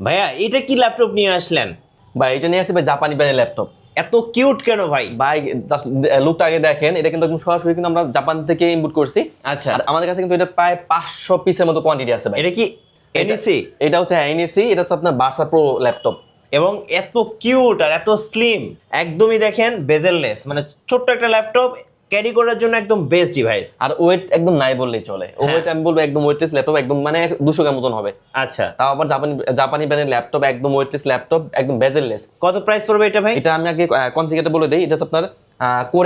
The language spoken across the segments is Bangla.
ভাইয়া এটা কি ল্যাপটপ নিয়ে আসলেন? ভাই এটা নিয়ে আসছে ভাই জাপানি ব্র্যান্ডের ল্যাপটপ। এত কিউট কেন ভাই? ভাই জাস্ট লুকটা আগে দেখেন, এটা কিন্তু একদম সরাসরি কিন্তু আমরা জাপান থেকে ইম্পোর্ট করছি। আচ্ছা, আর আমাদের কাছে কিন্তু এটা প্রায় 500 পিসের মতো কোয়ান্টিটি আছে ভাই। এটা কি এনইসি? এটা হচ্ছে এনইসি, এটা হচ্ছে আপনার বার্সা প্রো ল্যাপটপ। এবং এত কিউট আর এত স্লিম, একদমই দেখেন বেজেললেস, মানে ছোট্ট একটা ল্যাপটপ ক্যারি করার জন্য একদম বেস্ট ডিভাইস। আর ওয়েট একদম নাই বললেই চলে, ওয়েট আমি বলবো একদম ওয়েটলেস ল্যাপটপ, একদম মানে 200 গ্রাম ওজন হবে। আচ্ছা, তাও আবার জাপানি জাপানি ব্র্যান্ডের ল্যাপটপ, একদম ওয়েটলেস ল্যাপটপ, একদম বেজেললেস। কত প্রাইস পড়বে এটা ভাই? এটা আমি আগে কনফিগারটা বলে দিই। এটা হচ্ছে আপনার কোর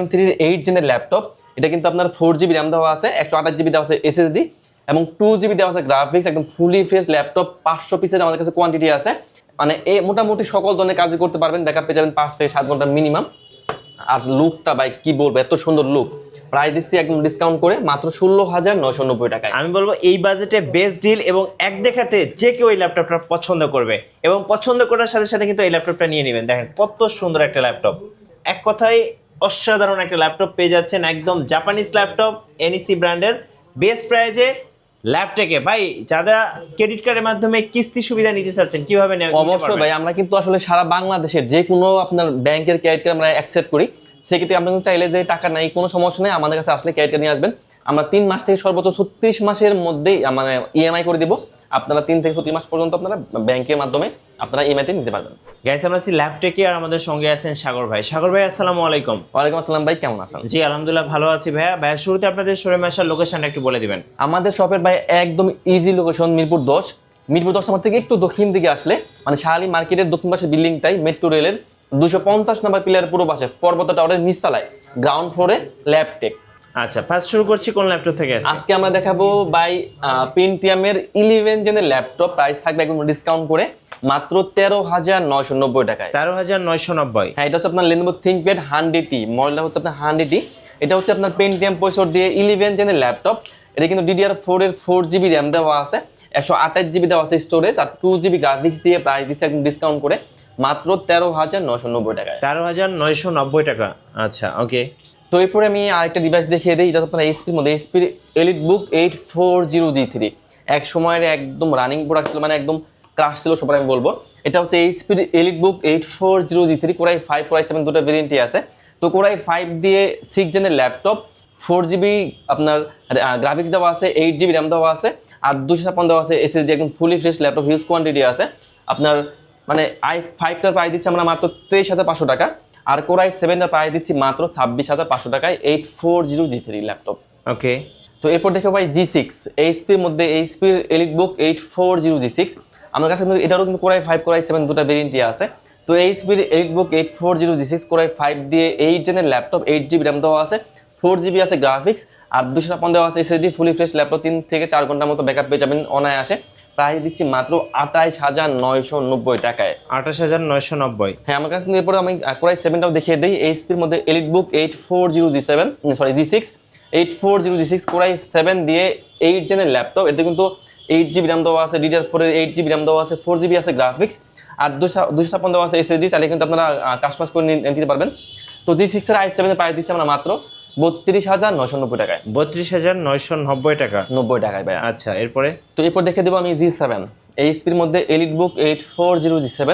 M3 8 জেনের ল্যাপটপ। এটা কিন্তু আপনার 4GB র্যাম দেওয়া আছে, 128GB দেওয়া আছে এসএসডি, এবং 2GB দেওয়া আছে গ্রাফিক্স। একদম ফুলি ফ্রেশ ল্যাপটপ, 500 পিসের আমাদের কাছে কোয়ান্টিটি আছে। মানে এই মোটামুটি সকল ধরনের কাজ করতে পারবেন, ব্যাকআপ পেয়ে যাবেন 5 থেকে 7 ঘন্টা মিনিমাম। আর লুকটা ভাই কি বলবো, এত সুন্দর লুক। প্রাইস দিচ্ছি একদম ডিসকাউন্ট করে মাত্র 16,990 টাকায়। আমি বলবো এই বাজেটে বেস্ট ডিল, এবং এক দেখাতে যে কেউ এই ল্যাপটপটা পছন্দ করবে, এবং পছন্দ করার সাথে সাথে কিন্তু এই ল্যাপটপটা নিয়ে নেবেন। দেখেন কত সুন্দর একটা ল্যাপটপ, এক কথায় অসাধারণ একটা ল্যাপটপ পেয়ে যাচ্ছেন, একদম জাপানিজ ল্যাপটপ এনইসি ব্র্যান্ডের বেস্ট প্রাইজে। ল্যাপটপে ভাই যারা ক্রেডিট কার্ডের মাধ্যমে কিস্তি সুবিধা নিতে চাচ্ছেন কিভাবে অবশ্যই ভাই, আমরা কিন্তু আসলে সারা বাংলাদেশের যে কোনো আপনার ব্যাংকের ক্রেডিট কার্ড আমরা অ্যাকসেপ্ট করি। সেক্ষেত্রে আপনি চাইলে যে টাকা নাই কোনো সমস্যা নেই, আমাদের কাছে আসলে ক্রেডিট কার্ড নিয়ে আসবেন। আমরা 3 মাস থেকে সর্বোচ্চ 36 মাসের মধ্যেই মানে ইএমআই করে দিব। আপনারা 3 থেকে 36 মাস পর্যন্ত আপনারা ব্যাংকের মাধ্যমে আপনারা ইএমআইতে নিতে পারবেন। গাইস, আমরা আছি ল্যাপটেকে, আর আমাদের সঙ্গে আছেন সাগর ভাই। সাগর ভাই আসসালামু আলাইকুম। ওয়ালাইকুম আসসালাম ভাই, কেমন আছেন? জি আলহামদুলিল্লাহ ভালো আছি ভাইয়া। ভাইয়া শুরুতে আপনাদের শোরুমে আসার লোকেশনটা একটু বলে দিবেন। আমাদের শপের ভাই একদম ইজি লোকেশন, মিরপুর 10। মিরপুর 10 নম্বর থেকে একটু দক্ষিণ দিকে আসলে মানে শাহালি মার্কেটের দক্ষিণ পাশে বিল্ডিংটাই মেট্রো রেলের 250 নম্বর পিলারের পুরো পাশে পর্বত টাওয়ারের নিচতলায় গ্রাউন্ড ফ্লোরে ল্যাপটেক। আচ্ছা, ফার্স্ট শুরু করছি কোন ল্যাপটপ থেকে? আজকে আমরা দেখাবো বাই পেন্টিয়ামের 11 জেনের ল্যাপটপ। প্রাইস থাকবে একদম ডিসকাউন্ট করে মাত্র 13,990 টাকায়। 13,990। হ্যাঁ, এটা হচ্ছে আপনার Lenovo ThinkPad 100T, মডেলটা হচ্ছে আপনার 100T। এটা হচ্ছে আপনার পেন্টিয়াম 65 দিয়ে 11 জেনের ল্যাপটপ। এটা কিন্তু DDR4 এর 4GB র্যাম দেওয়া আছে, 128GB দেওয়া আছে স্টোরেজ, আর 2GB গ্রাফিক্স দিয়ে প্রাইস দিচ্ছে একদম ডিসকাউন্ট করে মাত্র 13,990 টাকায়। 13,990 টাকা। আচ্ছা, ওকে। তো এরপরে আমি আরেকটা ডিভাইস দেখিয়ে দিই। এটা আপনার এইচপির মধ্যে এইচপির EliteBook 840G3। এক সময়ের একদম রানিং প্রোডাক্ট ছিল, মানে একদম ক্রাশ ছিল সবার, আমি বলবো। এটা হচ্ছে এইচপির EliteBook 840G3, কোরাই 5 কোরাই 7 দুটো ভেরিয়েন্টই আছে। তো কোরাই 5 দিয়ে 6 জেনের ল্যাপটপ, 4GB আপনার গ্রাফিক্স দেওয়া আছে, 8GB র্যাম দেওয়া আছে, আর 256 দেওয়া আছে এসএসডি। একদম fully fresh laptop, huge quantity আছে আপনার। মানে i5টার প্রাইস দিচ্ছি আমরা মাত্র 23,500 টাকা, আর কোরাই 7টার প্রাইস দিচ্ছি মাত্র 26,500 টাকায় 840G3 ল্যাপটপ। ওকে। তো এরপর দেখো ভাই G6, এইচপির মধ্যে এইচপির EliteBook 840G6। আমার কাছে কিন্তু এটারও কিন্তু কোরাই 5 কোরাই 7 দুটো ভেরিয়েন্টই আছে। তো এইচপির EliteBook 840G6 কোরাই 5 দিয়ে 8 জেনের ল্যাপটপ, 8GB র্যাম দেওয়া আছে, 4GB আছে গ্রাফিক্স, আর 256 দেওয়া আছে এসএসডি। ফুলি ফ্রেশ ল্যাপটপ, 3 থেকে 4 ঘন্টার মতো ব্যাকআপ পেয়ে যাবেন অনায়াসে। প্রাইস দিচ্ছি মাত্র 28,990 টাকায়। 28,990। হ্যাঁ, আমার কাছে কিন্তু এরপরে আমি কোরাই 7টাও দেখিয়ে দিই। এইচপির মধ্যে EliteBook 840G6 কোরাই 7 দিয়ে 8 জেনের ল্যাপটপ। এতে কিন্তু 8GB র্যাম দেওয়া আছে, DDR4 এর 8GB র্যাম দেওয়া আছে, 4GB আছে গ্রাফিক্স, আর 256 দেওয়া আছে এসএসডি। চাইলে কিন্তু আপনারা কাস্টমাইজ করে নিতে পারবেন। তো G6 এর i7 এর প্রাইস দিচ্ছি আমরা মাত্র 32,990 টাকায়। 32,990 টাকা। 90 টাকায় ভাই। আচ্ছা, এরপরে? তো এরপর দেখে দেবো আমি G7, এইচপির মধ্যে EliteBook 840G7।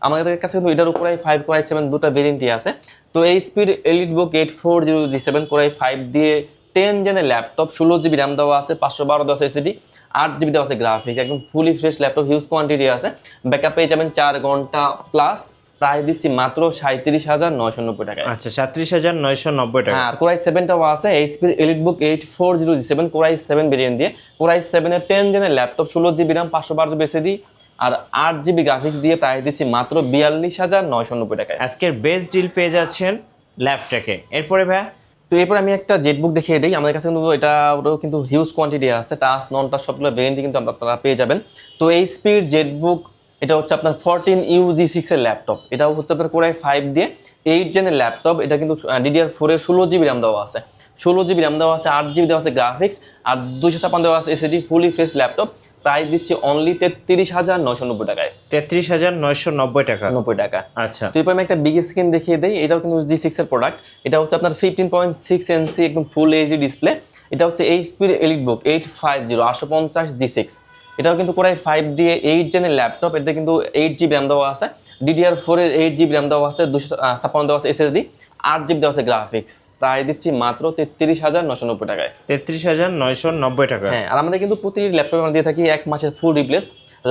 আমাদের কাছে কিন্তু এটার উপরে 5 কোরাই 7 দুটো ভেরিয়েন্টই আছে। তো এইচপির EliteBook 840G7 কোরাই 5 দিয়ে 10 জেনের ল্যাপটপ, 16GB র্যাম দেওয়া আছে, 512 দেওয়া আছে এসএসডি, 8GB দেওয়া আছে গ্রাফিক্স। একদম fully fresh laptop, huge quantity আছে, ব্যাকআপ পেয়ে যাবেন 4 ঘন্টা প্লাস। প্রাইস দিচ্ছি মাত্র 37,990 টাকায়। আচ্ছা, 37,990 টাকা। আর কোরাই 7টাও আছে, এইচপির EliteBook 840G7 কোরাই 7 ভেরিয়েন্ট দিয়ে, কোরাই 7 এর 10 জেনের laptop, 16GB RAM, 512GB SSD, আর 8GB গ্রাফিক্স দিয়ে প্রাইস দিচ্ছি মাত্র 42,990 টাকায়। আজকের বেস্ট ডিল পেয়ে যাচ্ছেন ল্যাপটপে। এরপরে ভাইয়া? তো এরপর আমি একটা জেটবুক দেখিয়ে দিই। আমাদের কাছে কিন্তু এটা কিন্তু হিউজ কোয়ান্টিটি আছে, টাচ নন টাচ সবগুলো ভেরিয়েন্টই কিন্তু আপনারা পেয়ে যাবেন। তো এইচপির জেটবুক, এটা হচ্ছে আপনার 14U G6 এর ল্যাপটপ। এটাও হচ্ছে আপনার কোরাই 5 দিয়ে 8 জেনের ল্যাপটপ। এটা কিন্তু DDR4 এর 16GB র্যাম দেওয়া আছে, 16GB র্যাম দেওয়া আছে, 8GB দেওয়া আছে গ্রাফিক্স, আর 256 দেওয়া আছে SSD. Fully fresh laptop, price দিচ্ছি অনলি 33,990 টাকায়। 33,990 টাকা। 90 টাকা। আচ্ছা, তো এরপর আমি একটা বিগ স্ক্রিন দেখিয়ে দিই। এটাও কিন্তু G6 এর প্রোডাক্ট। এটা হচ্ছে আপনার 15.6 ইঞ্চি একদম ফুল এইচডি ডিসপ্লে। এটা হচ্ছে এইচপির EliteBook 850 850G6। এটাও কিন্তু কোরাই 5 দিয়ে 8 জেনের ল্যাপটপ, এতে কিন্তু 8GB র্যাম দেওয়া আছে, DDR4 এর 8GB র্যাম দেওয়া আছে, 256 দেওয়া আছে SSD, 8GB দেওয়া আছে গ্রাফিক্স। প্রাইস দিচ্ছি মাত্র 33,990 টাকায়। 33,990 টাকা। হ্যাঁ, আর আমাদের কিন্তু প্রতি ল্যাপটপে আমরা দিয়ে থাকি 1 মাসের ফুল রিপ্লেস,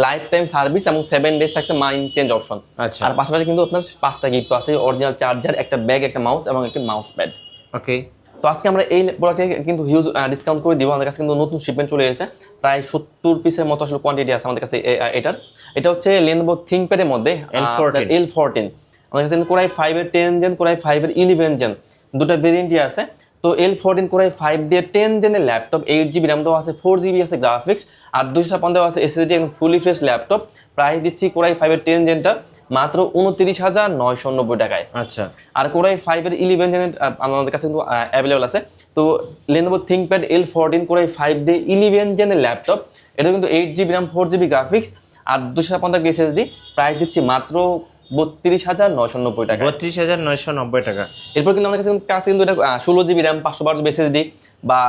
লাইফ টাইম সার্ভিস এবং 7 ডেজ থাকছে মাইন্ড চেঞ্জ অপশন। আচ্ছা, আর পাশাপাশি কিন্তু আপনার 5টা গিফট আছে, অরিজিনাল চার্জার, একটা ব্যাগ, একটা মাউস এবং একটা মাউস প্যাড। ওকে। তো আজকে আমরা এই প্রোডাক্টে কিন্তু হিউজ ডিসকাউন্ট করে দিব। আমাদের কাছে কিন্তু নতুন শিপমেন্ট চলে এসেছে, প্রায় 70 পিসের মতো আসলে কোয়ান্টিটি আছে আমাদের কাছে এটা হচ্ছে Lenovo ThinkPad এর মধ্যে L14। আমাদের কাছে কোরাই 5 এর 10 জেন, কোরাই 5 এর 11 জেন দুটো ভেরিয়েন্টই আছে। তো L14 কোরাই 5 দিয়ে 10 জেনের ল্যাপটপ, 8GB র্যাম দেওয়া আছে, 4GB আছে গ্রাফিক্স, আর 256 দেওয়া আছে SSD এবং ফুলি ফ্রেশ ল্যাপটপ। প্রাইস দিচ্ছি কোরাই 5 এর 10 জেনটার মাত্র 29,990 টাকায়। আচ্ছা, আর কোরাই 5 এর 11 জেনের আমাদের কাছে কিন্তু অ্যাভেলেবল আছে। তো Lenovo ThinkPad L14 কোরাই 5 দিয়ে 11 জেনের ল্যাপটপ, এটা কিন্তু 8GB র্যাম, 4GB গ্রাফিক্স আর 256 SSD। প্রাইস দিচ্ছি মাত্র 32,990 টাকা। 32,990 টাকা। এরপর কিন্তু আমাদের কাছে কিন্তু এটা 16GB র্যাম, 512GB SSD বা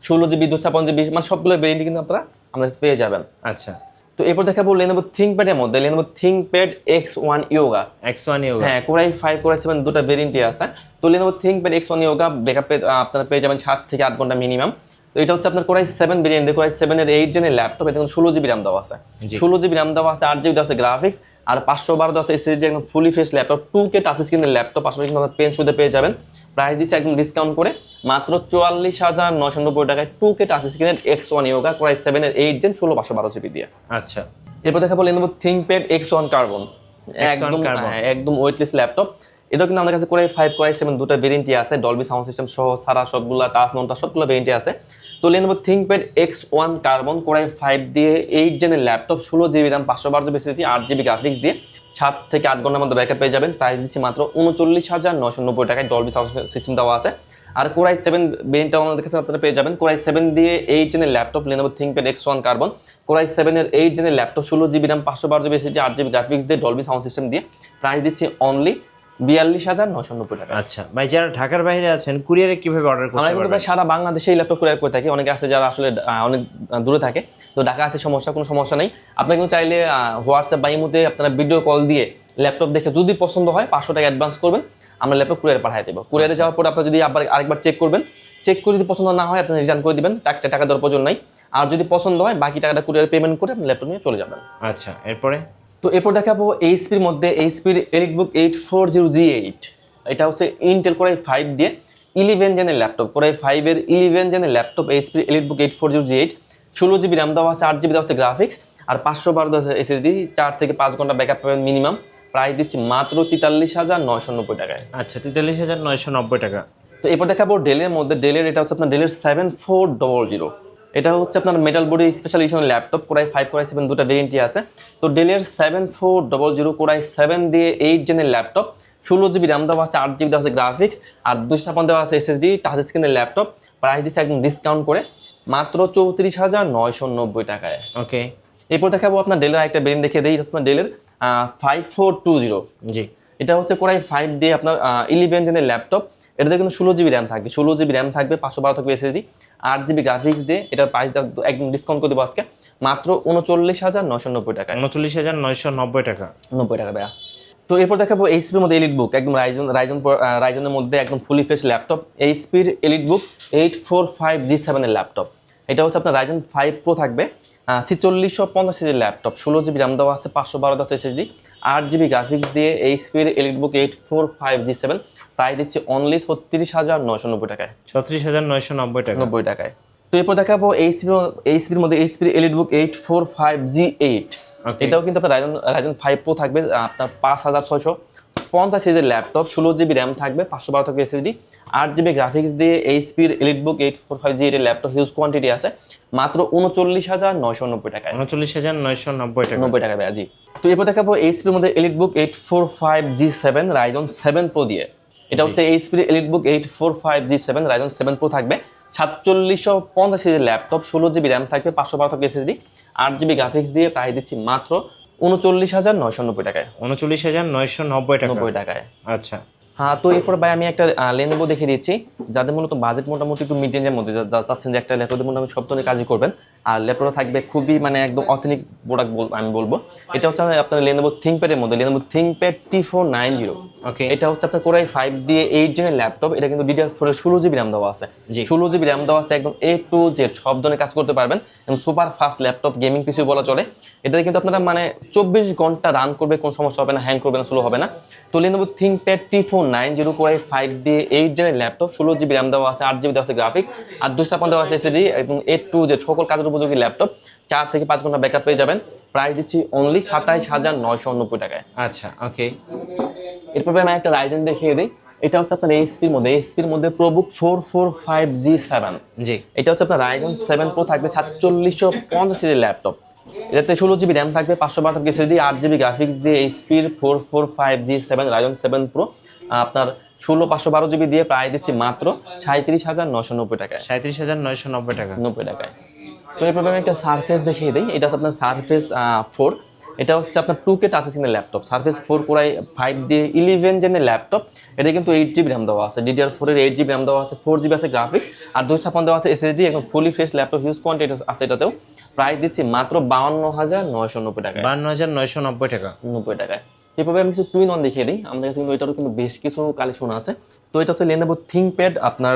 16GB 256GB, মানে সবগুলো ভেরিয়েন্ট কিন্তু আপনারা আমাদের কাছে পেয়ে যাবেন। আচ্ছা, তো এরপর দেখাবো Lenovo ThinkPad এর মধ্যে Lenovo ThinkPad X1 Yoga। X1 Yoga, হ্যাঁ, কোরাই 5 কোরাই 7 দুটো ভেরিয়েন্টই আছে। তো Lenovo ThinkPad X1 Yoga ব্যাকআপে আপনারা পেয়ে যাবেন 7 থেকে 8 ঘন্টা মিনিমাম। তো এটা হচ্ছে আপনার কোরাই 7 ভেরিয়েন্ট, কোরাই 7 এর 8 জেনের ল্যাপটপ, এটা কিন্তু 16GB র্যাম দেওয়া আছে, 16GB র্যাম দেওয়া আছে, 8GB দেওয়া আছে গ্রাফিক্স আর 512 দেওয়া আছে SSD, একদম fully fresh laptop, 2K touch স্ক্রিনের ল্যাপটপ, পাশাপাশি কিন্তু আপনার পেন শুধু পেয়ে যাবেন। প্রাইস দিচ্ছে একদম ডিসকাউন্ট করে মাত্র 44,990 টাকায় 2K টাচ স্ক্রিনের X1 Yoga কোরাই 7 এর 8 জেন 16/512GB দিয়ে। আচ্ছা, এরপর দেখাবো Lenovo ThinkPad X1 Carbon, একদম ওয়েটলেস ল্যাপটপ। এটা কিন্তু আমাদের কাছে কোরাই 5 কোরাই 7 দুটো ভেরিয়েন্টই আছে, ডলবি সাউন্ড সিস্টেম সহ সারা সবগুলা টাচ ননটা সবগুলো ভেরিয়েন্টই আছে। তো Lenovo ThinkPad X1 Carbon core i 5 দিয়ে 8 জেনের laptop, 16GB RAM, 512GB SSD, 8GB graphics দিয়ে 7 থেকে 8 ঘন্টার মধ্যে ব্যাকআপ পেয়ে যাবেন। প্রাইস দিচ্ছি মাত্র 39,990 টাকায়, ডলবি সাউন্ড সিস্টেম দেওয়া আছে। আর কোরাই 7 ভেরিয়েন্টটা আমাদের কাছে আপনারা পেয়ে যাবেন, কোরাই 7 দিয়ে 8 জেনের laptop Lenovo ThinkPad X1 Carbon, core i 7 এর 8 জেনের laptop, 16GB RAM, 512GB SSD, 8GB graphics দিয়ে ডলবি সাউন্ড সিস্টেম দিয়ে। প্রাইস দিচ্ছি অনলি 42,990 টাকা। আচ্ছা ভাই, যারা ঢাকার বাইরে আছেন কুরিয়ারে কিভাবে অর্ডার করতে আমরা কিন্তু পারবেন? সারা বাংলাদেশে এই ল্যাপটপ কুরিয়ার করে থাকি। অনেকে আছে যারা আসলে অনেক দূরে থাকে, তো ঢাকা আছে সমস্যা, কোনো সমস্যা নেই। আপনি কিন্তু চাইলে হোয়াটসঅ্যাপ বা ইমোতে আপনারা ভিডিও কল দিয়ে ল্যাপটপ দেখে যদি পছন্দ হয় 500 টাকা অ্যাডভান্স করবেন, আমরা ল্যাপটপ কুরিয়ারে পাঠিয়ে দেবো। কুরিয়ারে যাওয়ার পর আপনি যদি আরেকবার চেক করবেন, চেক করে যদি পছন্দ না হয় আপনি রিটার্ন করে দিবেন, টাকা দেওয়ার প্রয়োজন নাই। আর যদি পছন্দ হয় বাকি টাকাটা কুরিয়ারে পেমেন্ট করে আপনি ল্যাপটপ নিয়ে চলে যাবেন। আচ্ছা, এরপরে তো এরপর দেখাবো এইচপির মধ্যে এইচপির EliteBook 840G8। এটা হচ্ছে ইন্টেল কোরাই 5 দিয়ে 11 জেনের ল্যাপটপ, কোরাই 5 এর 11 জেনের ল্যাপটপ এইচপির EliteBook 840G8, 16GB র্যাম দেওয়া আছে, 8GB দেওয়া আছে গ্রাফিক্স আর 512 দেওয়া আছে SSD, 4 থেকে 5 ঘন্টা ব্যাকআপ পাবেন মিনিমাম। প্রাইস দিচ্ছি মাত্র 43,990 টাকায়। আচ্ছা, 43,990 টাকা। তো এরপর দেখাবো ডেলের মধ্যে ডেলের, এটা হচ্ছে আপনার ডেলের 7400। এটা হচ্ছে আপনার metal body special edition laptop, core i 5 core i 7 দুটো ভেরিয়েন্টই আছে। তো ডেলের 7400 কোরাই 7 দিয়ে 8 জেনের ল্যাপটপ, 16GB র্যাম দেওয়া আছে, 8GB দেওয়া আছে গ্রাফিক্স আর 256 দেওয়া আছে SSD, টাচ স্ক্রিনের ল্যাপটপ। প্রাইস দিচ্ছে একদম ডিসকাউন্ট করে মাত্র 34,990 টাকায়। ওকে। এরপর দেখাবো আপনার ডেলের একটা ভেরিয়েন্ট দেখিয়ে দিই, আপনার ডেলের 5420। জি, এটা হচ্ছে কোরাই 5 দিয়ে আপনার 11 জেনের ল্যাপটপ, এটাতে কিন্তু 16GB র্যাম থাকবে, 16GB র্যাম থাকবে, 512 থাকবে SSD, 8GB গ্রাফিক্স দিয়ে। এটার প্রাইস একদম ডিসকাউন্ট করে দেবো আজকে মাত্র 39,990 টাকা। 39,990 টাকা। 90 টাকা দেয়া। তো এরপর দেখাবো এইচপির মধ্যে EliteBook, একদম রাইজনের মধ্যে একদম ফুলি ফ্রেশ ল্যাপটপ, এইচপির EliteBook 845G7 এর ল্যাপটপ। এটা হচ্ছে আপনার Ryzen 5 Pro থাকবে, 4650 সিরিজের ল্যাপটপ, 16GB র্যাম দেওয়া আছে, 512 দেওয়া আছে SSD, 8GB গ্রাফিক্স দিয়ে এইচপির EliteBook 845G7। প্রাইস দিচ্ছি অনলি 36,990 টাকায়। 36,990 টাকা। 90 টাকায়। তো এরপর দেখাবো এইচপির মধ্যে এইচপির EliteBook 845G8। এটাও কিন্তু আপনার Ryzen 5 Pro থাকবে, আপনার 5650 সিরিজের ল্যাপটপ, 16GB র্যাম থাকবে, 512 থাকবে SSD, 8GB গ্রাফিক্স দিয়ে এইচপির EliteBook 845G8 এর ল্যাপটপ হিউজ কোয়ান্টিটি আছে মাত্র 39,990 টাকায়। 39,990 টাকা। 90 টাকা ভাই জি। তো এরপর দেখাবো এইচপির মধ্যে EliteBook 845G7 Ryzen 7 Pro দিয়ে। এটা হচ্ছে এইচপির EliteBook 845G7 Ryzen 7 Pro থাকবে, 4750 সিরিজের ল্যাপটপ, 16GB র্যাম থাকবে, 512 থাকবে SSD, 8GB গ্রাফিক্স দিয়ে। প্রাইস দিচ্ছি মাত্র 39,990 টাকায়। 39,990 টাকা। 90 টাকায়। আচ্ছা, হ্যাঁ, তো এরপর ভাই আমি একটা লেনোভো দেখিয়ে দিচ্ছি, যাদের মূলত বাজেট মোটামুটি একটু মিড রেঞ্জের মধ্যে, যা চাচ্ছেন যে একটা ল্যাপটপে মোটামুটি সব ধরনের কাজই করবেন, আর ল্যাপটপটা থাকবে খুবই মানে একদম অথেনিক প্রোডাক্ট আমি বলবো। এটা হচ্ছে আপনার লেনোভো থিংকপ্যাডের মধ্যে, লেনোভো থিংকপ্যাড T490। ওকে, এটা হচ্ছে আপনার কোরাই 5 দিয়ে 8 জেনের ল্যাপটপ। এটা কিন্তু DDR4 এর 16 জিবি র্যাম দেওয়া আছে, 16 জিবি র্যাম দেওয়া আছে, একদম A to Z সব ধরনের কাজ করতে পারবেন এবং সুপার ফাস্ট ল্যাপটপ, গেমিং পিসি বলা চলে। এটাতে কিন্তু আপনারা মানে 24 ঘন্টা রান করবে, কোনো সমস্যা হবে না, হ্যাং করবে না, স্লো হবে না। তো লেনোভো থিংকপ্যাড T490 কোরাই 5 দিয়ে 8 জেনের ল্যাপটপ, 16 জিবি র্যাম দেওয়া আছে, 8 জিবি দেওয়া আছে গ্রাফিক্স, আর 256 দেওয়া আছে SSD এবং A to Z সকল কাজের উপযোগী ল্যাপটপ। 4 থেকে 5 ঘন্টা ব্যাকআপ পেয়ে যাবেন। প্রাইস দিচ্ছি অনলি 27,990 টাকায়। আচ্ছা ওকে। এরপর আমি একটা রাইজেন দেখিয়ে দিই। এটা হচ্ছে আপনার এইচপির মধ্যে প্রোবুক 445G7। জি, এটা হচ্ছে আপনার রাইজেন 7 প্রো, থাকবে 4750 সিরিজের ল্যাপটপ। এটাতে 16 জিবি র্যাম থাকবে, 512 SSD, 8 জিবি গ্রাফিক্স দিয়ে এইচপির 445G7 রাইজেন 7 প্রো আপনার 512 জিবি দিয়ে প্রাইস দিচ্ছি মাত্র 37,990 টাকায়। 37,990 টাকা। 90 টাকায়। তো এরপর আমি একটা সারফেস দেখিয়ে দিই। এটা হচ্ছে আপনার সারফেস 4। এটা হচ্ছে আপনার 2K টাচ স্ক্রিনের ল্যাপটপ, সারফেস 4 কোরাই 5 দিয়ে 11 জেনের ল্যাপটপ। এটা কিন্তু 8 জিবি র্যাম দেওয়া আছে, DDR4 এর 8 জিবি র্যাম দেওয়া আছে, 4 জিবি আছে গ্রাফিক্স, আর 256 দেওয়া আছে SSD, একদম fully fresh laptop, huge quantity আছে এটাতেও। প্রাইস দিচ্ছি মাত্র 52,990 টাকায়। 52,990 টাকা। 90 টাকায়। এভাবে আমি কিছু টুইন অন দেখিয়ে দিই। আমাদের কাছে কিন্তু এটারও কিন্তু বেশ কিছু কালেকশন আছে। তো এটা হচ্ছে লেনোভো থিংকপ্যাড আপনার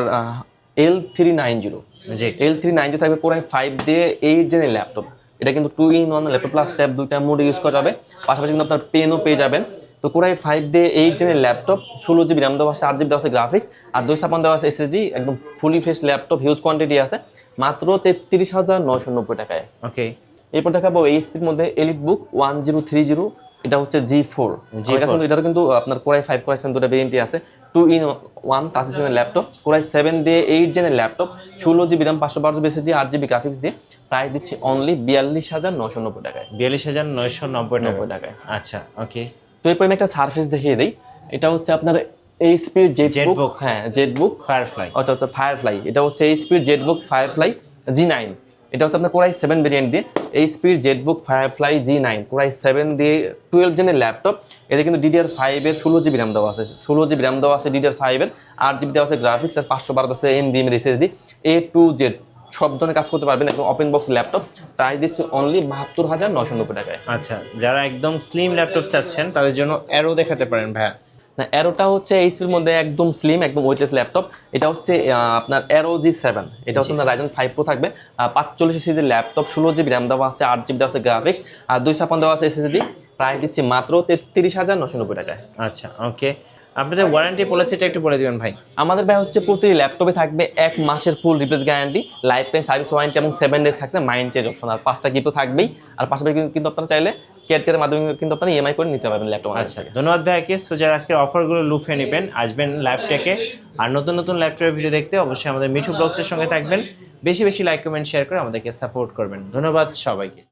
L390। জি, L390 থাকবে কোরাই 5 দিয়ে 8 জেনের ল্যাপটপ। এটা কিন্তু 2-in-1 ল্যাপটপ প্লাস ট্যাব, দুইটা মোডে ইউজ করা যাবে। পাশাপাশি কিন্তু আপনার পেনও পেয়ে যাবেন। তো কোরাই 5 দিয়ে 8 জেনের ল্যাপটপ, 16 জিবি র্যাম দেওয়া আছে, 8 জিবি দেওয়া আছে গ্রাফিক্স, আর 256 দেওয়া আছে SSD, একদম fully fresh laptop, huge quantity আছে, মাত্র 33,990 টাকায়। ওকে। এরপর দেখাবো এইচপির মধ্যে এলিটবুক 1030। এটা হচ্ছে G4। এটারও কিন্তু আপনার কোরাই 5 কোরাই 7 দুটো ভেরিয়েন্টই আছে। 2-in-1 টাচ স্ক্রিনের ল্যাপটপ, কোরাই 7 দিয়ে 8 জেনের laptop, 16 GB RAM, 512 GB SSD, 8 GB graphics দিয়ে প্রাইস দিচ্ছি অনলি 42,990 টাকায়। 42,990 টাকায়। আচ্ছা ওকে। তো এরপর আমি একটা সারফেস দেখিয়ে দিই। এটা হচ্ছে আপনার এইচপির জেটবুক, হ্যাঁ জেটবুক ফায়ারফ্লাই। ওটা হচ্ছে ফায়ারফ্লাই। এটা হচ্ছে এইচপির জেটবুক ফায়ারফ্লাই G9। এটা হচ্ছে আপনার কোরাই 7 ভেরিয়েন্ট দিয়ে এইচপির জেটবুক ফায়ারফ্লাই G9 কোরাই 7 দিয়ে 12 জেনের ল্যাপটপ। এতে কিন্তু DDR5 এর 16 জিবি র্যাম দেওয়া আছে, 16 জিবি র্যাম দেওয়া আছে DDR5 এর, 8 জিবি দেওয়া আছে গ্রাফিক্স, আর 512 আছে NVMe এর SSD, A to Z সব ধরনের কাজ করতে পারবেন, একদম ওপেন বক্স ল্যাপটপ। প্রাইস দিচ্ছে অনলি 72,990 টাকায়। আচ্ছা, যারা একদম স্লিম ল্যাপটপ চাচ্ছেন তাদের জন্য অ্যারো দেখাতে পারেন ভাইয়া। না, অ্যারোটা হচ্ছে এইচপির মধ্যে একদম স্লিম, একদম ওয়েটলেস ল্যাপটপ। এটা হচ্ছে আপনার অ্যারো G7। এটা হচ্ছে আপনার রাইজেন 5 প্রো থাকবে, 45 সিরিজের ল্যাপটপ, 16 জিবি র্যাম দেওয়া আছে, 8 জিবি দেওয়া আছে গ্রাফিক্স, আর 256 দেওয়া আছে SSD। প্রাইস দিচ্ছে মাত্র 33,990 টাকায়। আচ্ছা ওকে। আপনাদের ওয়ারেন্টি পলিসিটা একটু বলে দিবেন ভাই। আমাদের ভাই হচ্ছে প্রতি ল্যাপটপে থাকবে 1 মাসের ফুল replace guarantee, life time service warranty এবং 7 ডেজ থাকছে মাইন্ড চেঞ্জ অপশন, আর 5টা গিফট তো থাকবেই। আর পাশাপাশি কিন্তু আপনারা চাইলে কেয়ারের মাধ্যমে কিন্তু আপনারা EMI করে নিতে পারবেন ল্যাপটপ। আচ্ছা, ধন্যবাদ ভাইয়াকে। সো যারা আজকের অফারগুলো লুফে নেবেন, আসবেন ল্যাপটেকে। আর নতুন নতুন ল্যাপটপের ভিডিও দেখতে অবশ্যই আমাদের মিঠু ব্লগসের সঙ্গে থাকবেন। বেশি বেশি লাইক কমেন্ট শেয়ার করে আমাদেরকে সাপোর্ট করবেন। ধন্যবাদ সবাইকে।